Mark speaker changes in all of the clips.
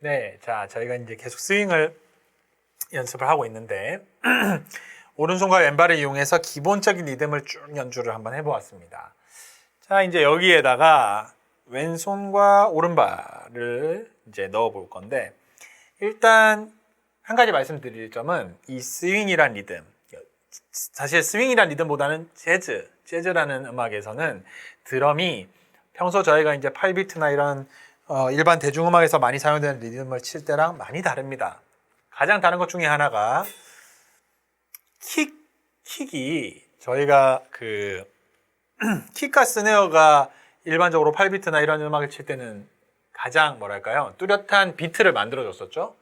Speaker 1: 네, 자, 저희가 이제 계속 스윙을 연습을 하고 있는데 오른손과 왼발을 이용해서 기본적인 리듬을 쭉 연주를 한번 해보았습니다. 자, 이제 여기에다가 왼손과 오른발을 이제 넣어 볼 건데 일단 한 가지 말씀드릴 점은 이 스윙이란 리듬, 사실 스윙이란 리듬보다는 재즈라는 음악에서는 드럼이 평소 저희가 이제 8비트나 이런 일반 대중음악에서 많이 사용되는 리듬을 칠 때랑 많이 다릅니다. 가장 다른 것 중에 하나가 킥이 저희가 그 킥과 스네어가 일반적으로 8비트나 이런 음악을 칠 때는 가장 뭐랄까요? 뚜렷한 비트를 만들어줬었죠.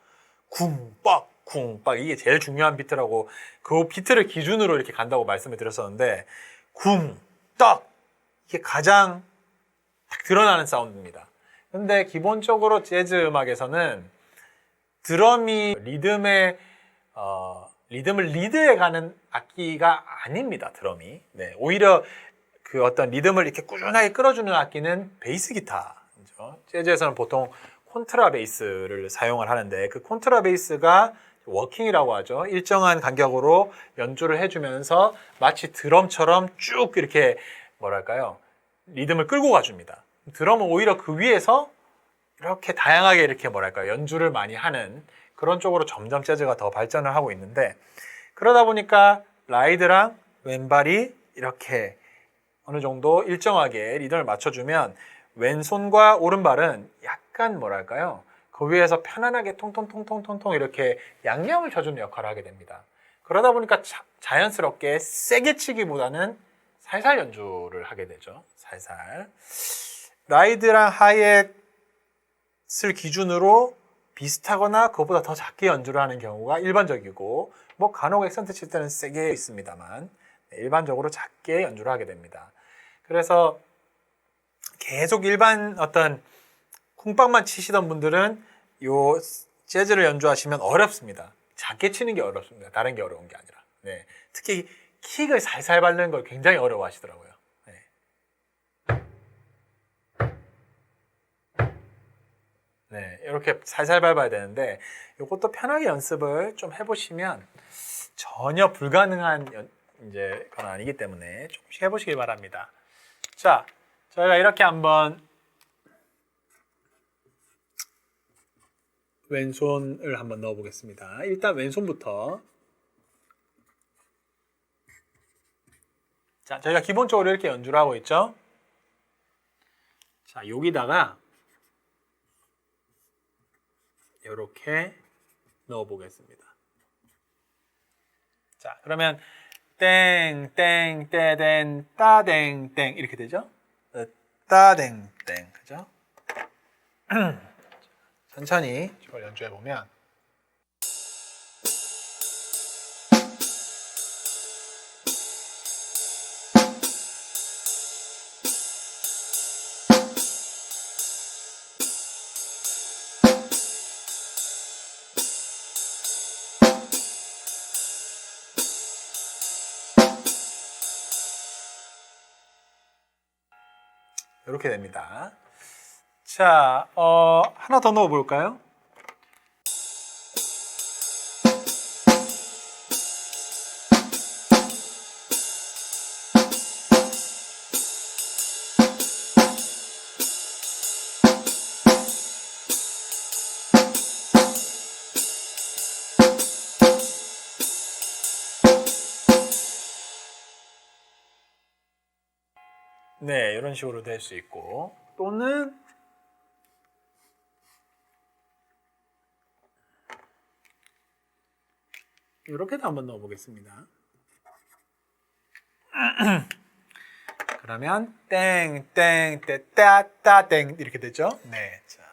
Speaker 1: 쿵빡 이게 제일 중요한 비트라고 그 비트를 기준으로 이렇게 간다고 말씀을 드렸었는데 쿵딱 이게 가장 딱 드러나는 사운드입니다. 근데 기본적으로 재즈 음악에서는 드럼이 리듬을 리드해가는 악기가 아닙니다. 드럼이. 네, 오히려 그 어떤 리듬을 이렇게 꾸준하게 끌어주는 악기는 베이스 기타죠. 재즈에서는 보통 콘트라 베이스를 사용을 하는데 그 콘트라 베이스가 워킹이라고 하죠. 일정한 간격으로 연주를 해주면서 마치 드럼처럼 쭉 이렇게 뭐랄까요? 리듬을 끌고 가줍니다. 드럼은 오히려 그 위에서 이렇게 다양하게 이렇게 뭐랄까요? 연주를 많이 하는 그런 쪽으로 점점 재즈가 더 발전을 하고 있는데 그러다 보니까 라이드랑 왼발이 이렇게 어느 정도 일정하게 리듬을 맞춰주면 왼손과 오른발은 약간 뭐랄까요? 그 위에서 편안하게 통통통통통통 이렇게 양념을 쳐주는 역할을 하게 됩니다. 그러다 보니까 자연스럽게 세게 치기보다는 살살 연주를 하게 되죠. 살살. 라이드랑 하이햇을 기준으로 비슷하거나 그것보다 더 작게 연주를 하는 경우가 일반적이고 뭐 간혹 액센트 칠 때는 세게 있습니다만 일반적으로 작게 연주를 하게 됩니다. 그래서 계속 일반 어떤 쿵박만 치시던 분들은 요 재즈를 연주하시면 어렵습니다. 작게 치는 게 어렵습니다. 다른 게 어려운 게 아니라. 네. 특히 킥을 살살 밟는 걸 굉장히 어려워하시더라고요. 네, 이렇게 살살 밟아야 되는데 이것도 편하게 연습을 좀 해보시면 전혀 불가능한 이제 건 아니기 때문에 조금씩 해보시길 바랍니다. 자, 저희가 이렇게 한번 왼손을 한번 넣어 보겠습니다. 일단 왼손부터. 자, 저희가 기본적으로 이렇게 연주를 하고 있죠. 자, 여기다가 이렇게 넣어 보겠습니다. 자, 그러면 땡땡 떼댕 따댕땡 이렇게 되죠? 따댕땡 그죠? 천천히 이걸 연주해 보면 이렇게 됩니다. 자, 하나 더 넣어 볼까요? 네, 이런 식으로 될 수 있고 또는 이렇게도 한번 넣어 보겠습니다. 그러면 땡땡 따따땡 이렇게 되죠? 네. 자.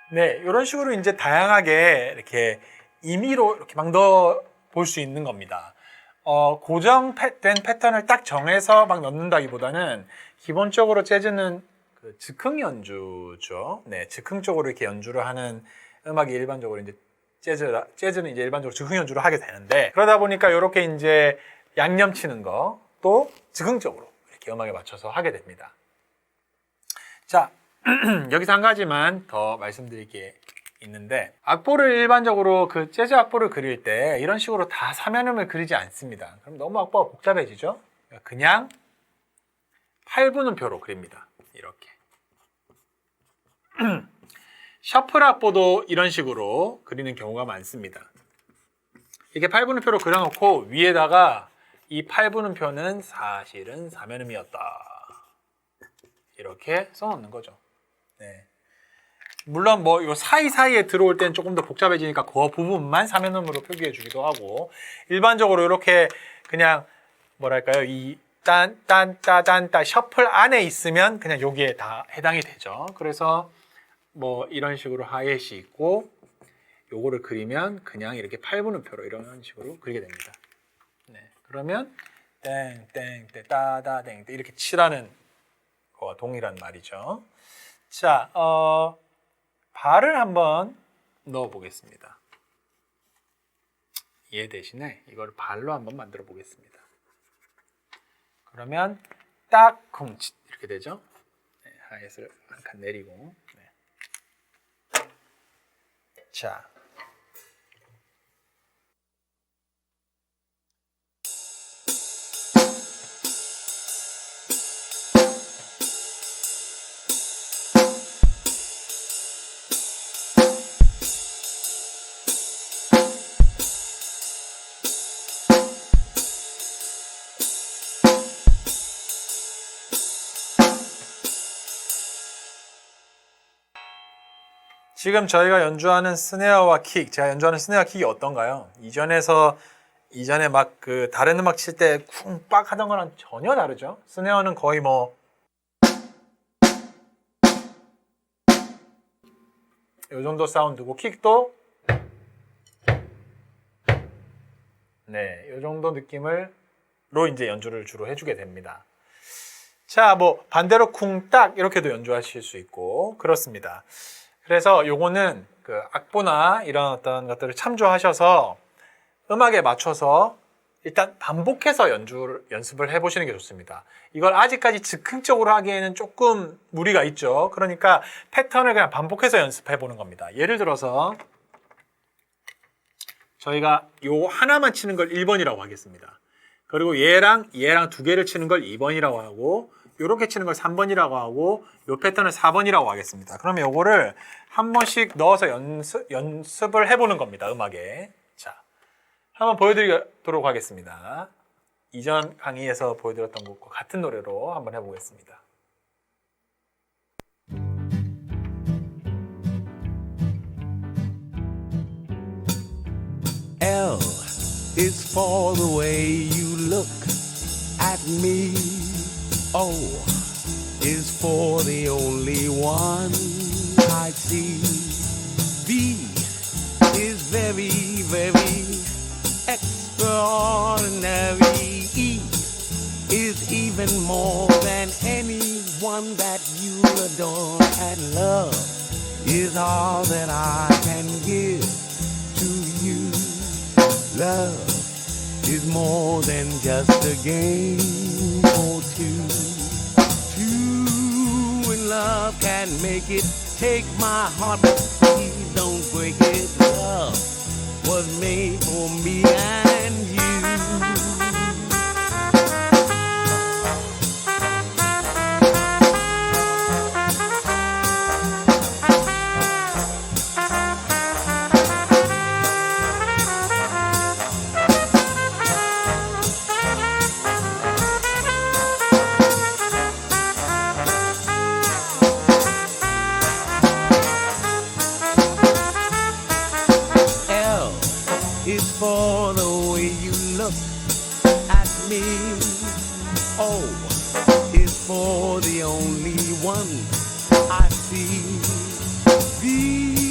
Speaker 1: 네, 이런 식으로 이제 다양하게 이렇게 임의로 이렇게 막 넣어 볼 수 있는 겁니다. 고정된 패턴을 딱 정해서 막 넣는다기보다는 기본적으로 재즈는 그 즉흥 연주죠. 네, 즉흥적으로 이렇게 연주를 하는 음악이 일반적으로 이제 재즈는 이제 일반적으로 즉흥 연주를 하게 되는데, 그러다 보니까 이렇게 이제 양념 치는 거 또 즉흥적으로 이렇게 음악에 맞춰서 하게 됩니다. 자, 여기서 한 가지만 더 말씀드릴 게 있는데, 악보를 일반적으로 그 재즈 악보를 그릴 때 이런 식으로 다 사면음을 그리지 않습니다. 그럼 너무 악보가 복잡해지죠? 그냥 8분음표로 그립니다. 이렇게. 셔플 악보도 이런 식으로 그리는 경우가 많습니다. 이렇게 8분음표로 그려놓고 위에다가 이 8분음표는 사실은 사면음이었다, 이렇게 써놓는 거죠. 네. 물론 뭐 요 사이사이에 들어올 때는 조금 더 복잡해지니까 그 부분만 사면음으로 표기해 주기도 하고, 일반적으로 이렇게 그냥 뭐랄까요, 이 딴 셔플 안에 있으면 그냥 여기에 다 해당이 되죠. 그래서 뭐 이런 식으로 하얏이 있고, 요거를 그리면 그냥 이렇게 8분음표로 이런 식으로 그리게 됩니다. 네. 그러면 땡땡 따다 땡 이렇게 치라는 거와 동일한 말이죠. 자, 발을 한번 넣어 보겠습니다. 얘 대신에 이걸 발로 한번 만들어 보겠습니다. 그러면 딱 쿵치 이렇게 되죠. 네, 하얏을 한 칸 내리고. 네. 자, 지금 저희가 연주하는 스네어와 킥, 제가 연주하는 스네어와 킥이 어떤가요? 이전에 막 그 다른 음악 칠 때 쿵빡 하던 거랑 전혀 다르죠? 스네어는 거의 뭐 이 정도 사운드고, 킥도 네, 이 정도 느낌으로 이제 연주를 주로 해주게 됩니다. 자, 뭐 반대로 쿵딱 이렇게도 연주하실 수 있고 그렇습니다. 그래서 요거는 그 악보나 이런 어떤 것들을 참조하셔서 음악에 맞춰서 일단 반복해서 연습을 해보시는 게 좋습니다. 이걸 아직까지 즉흥적으로 하기에는 조금 무리가 있죠. 그러니까 패턴을 그냥 반복해서 연습해 보는 겁니다. 예를 들어서 저희가 요 하나만 치는 걸 1번이라고 하겠습니다. 그리고 얘랑 두 개를 치는 걸 2번이라고 하고, 요렇게 치는 걸 3번이라고 하고, 요 패턴을 4번이라고 하겠습니다. 그러면 요거를 한 번씩 넣어서 연습을 해보는 겁니다. 음악에. 자, 한번 보여드리도록 하겠습니다. 이전 강의에서 보여드렸던 것과 같은 노래로 한번 해보겠습니다.
Speaker 2: L is for the way you look at me. O is for the only one I see. V is very, very extraordinary. E is even more than anyone that you adore. And love is all that I can give to you. Love is more than just a game or two. Two in love can make it. Take my heart, but please don't break it. Love was made for me and you. Is for the way you look at me. O is for the only one I see. V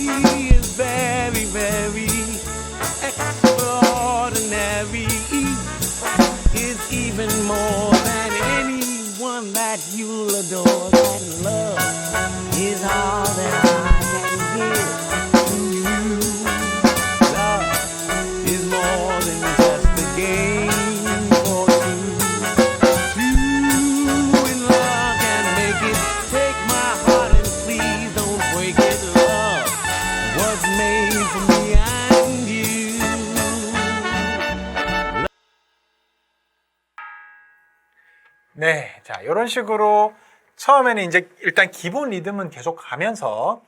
Speaker 1: 네, 자 이런 식으로 처음에는 이제 일단 기본 리듬은 계속 가면서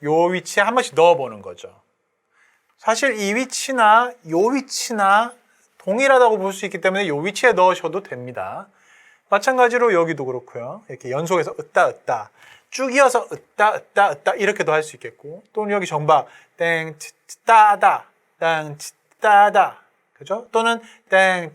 Speaker 1: 요 위치에 한 번씩 넣어보는 거죠. 사실 이 위치나 요 위치나 동일하다고 볼 수 있기 때문에 요 위치에 넣으셔도 됩니다. 마찬가지로 여기도 그렇고요. 이렇게 연속해서 으따 으따 쭉 이어서 으따 으따 으따 이렇게도 할 수 있겠고, 또는 여기 정박 땡 따다 땡 따다, 그죠? 또는 땡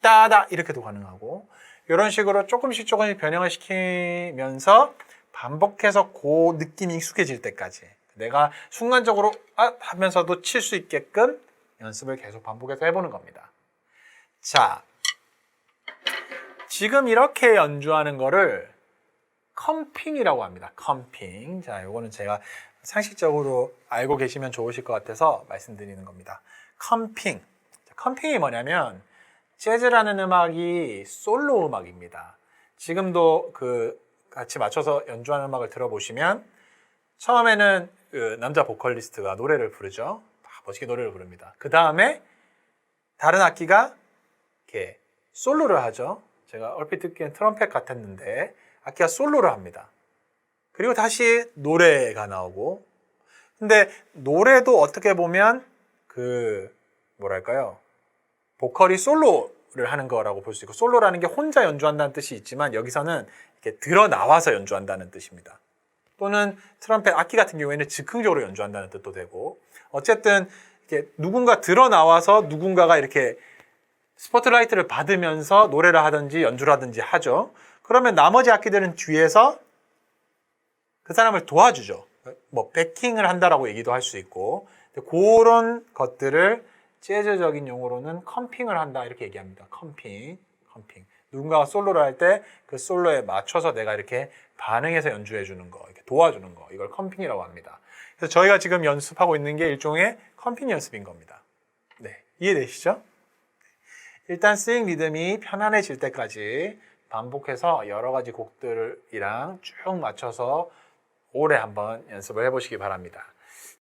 Speaker 1: 따다 이렇게도 가능하고, 이런 식으로 조금씩 변형을 시키면서 반복해서 그 느낌이 익숙해질 때까지 내가 순간적으로 하면서도 칠 수 있게끔 연습을 계속 반복해서 해보는 겁니다. 자, 지금 이렇게 연주하는 거를 컴핑이라고 합니다. 컴핑. 자, 요거는 제가 상식적으로 알고 계시면 좋으실 것 같아서 말씀드리는 겁니다. 컴핑. 컴핑이 뭐냐면 재즈라는 음악이 솔로 음악입니다. 지금도 그 같이 맞춰서 연주하는 음악을 들어보시면 처음에는 그 남자 보컬리스트가 노래를 부르죠. 멋있게 노래를 부릅니다. 그 다음에 다른 악기가 이렇게 솔로를 하죠. 제가 얼핏 듣기엔 트럼펫 같았는데 악기가 솔로를 합니다. 그리고 다시 노래가 나오고, 근데 노래도 어떻게 보면 그 뭐랄까요, 보컬이 솔로를 하는 거라고 볼 수 있고, 솔로라는 게 혼자 연주한다는 뜻이 있지만 여기서는 이렇게 들어 나와서 연주한다는 뜻입니다. 또는 트럼펫 악기 같은 경우에는 즉흥적으로 연주한다는 뜻도 되고, 어쨌든 이렇게 누군가 들어 나와서 누군가가 이렇게 스포트라이트를 받으면서 노래를 하든지 연주를 하든지 하죠. 그러면 나머지 악기들은 뒤에서 그 사람을 도와주죠. 뭐 백킹을 한다라고 얘기도 할 수 있고, 그런 것들을 재즈적인 용어로는 컴핑을 한다 이렇게 얘기합니다. 컴핑. 누군가가 솔로를 할 때 그 솔로에 맞춰서 내가 이렇게 반응해서 연주해 주는 거, 이렇게 도와주는 거, 이걸 컴핑이라고 합니다. 그래서 저희가 지금 연습하고 있는 게 일종의 컴핑 연습인 겁니다. 네, 이해되시죠? 일단 스윙 리듬이 편안해질 때까지 반복해서 여러 가지 곡들이랑 쭉 맞춰서 오래 한번 연습을 해보시기 바랍니다.